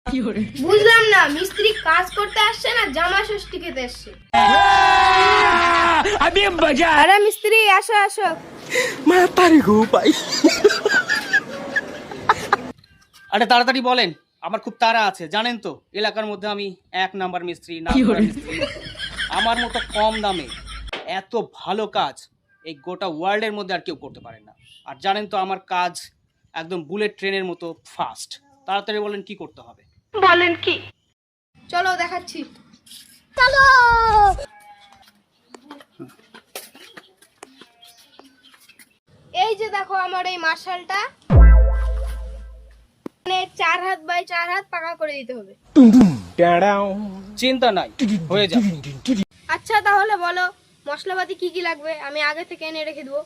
বুঝলাম না, মিস্ত্রি কাজ করতে আসছে না জামা ষষ্ঠী খেতে আসছে? আরে মিস্ত্রি আসো আসো। আরে তাড়াতাড়ি বলেন, আমার খুব তাড়া আছে। জানেন তো এলাকার মধ্যে আমি 1 নাম্বার মিস্ত্রি, আমার মতো কম দামে এত ভালো কাজ এই গোটা ওয়ার্ল্ডের মধ্যে আর কেউ করতে পারে না। আর জানেন তো আমার কাজ একদম বুলেট ট্রেনের মতো ফাস্ট। তাড়াতাড়ি বলেন কি করতে হবে। বলেন কি? চলো দেখাচ্ছি। এই যে দেখো আমার এই মার্শালটা, মানে 4 হাত বাই 4 হাত পাকা করে দিতে হবে। চিন্তা নাই, হয়ে যাবে। আচ্ছা তাহলে বলো মশলাপাতি কি কি লাগবে, আমি আগে থেকে এনে রেখে দেবো।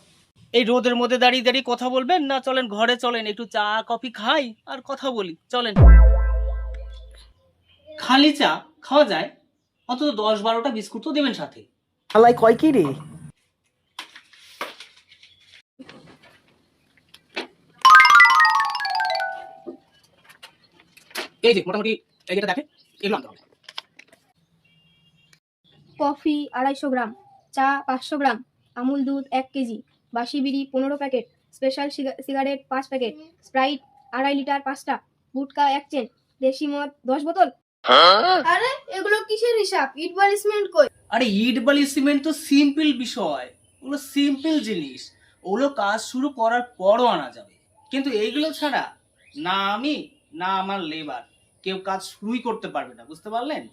এই রোদের মধ্যে দাঁড়িয়ে দাঁড়িয়ে কথা বলবেন না, চলেন ঘরে চলেন, একটু চা কফি খাই আর কথা বলি, চলেন। খালি চা খাওয়া যায়? অন্তত 10-12টা বিস্কুট তো দেবেন সাথে। আলাই কয় কি রে? এই যে মোটামুটি এই যেটা দেখেন, এগুলো আনতে হবে। কফি 250 গ্রাম, চা 500 গ্রাম, আমুল দুধ 1 কেজি, বাসি বিড়ি 15 packet, special cigarette 5 packet, Sprite 2.5 litre 5টা, গুটকা 1 চেন, দেশি মদ 10 বোতল। আরে এগুলো কিসের হিসাব? ইট বালি সিমেন্ট কই? আরে ইট বালি সিমেন্ট তো সিম্পল বিষয়, ওগুলো সিম্পল জিনিস, ওগুলো কাজ শুরু করার পরও আনা যাবে। কিন্তু এইগুলো ছাড়া না আমি না আমার লেবার কেউ কাজ শুরুই করতে পারবে না, বুঝতে পারলেন?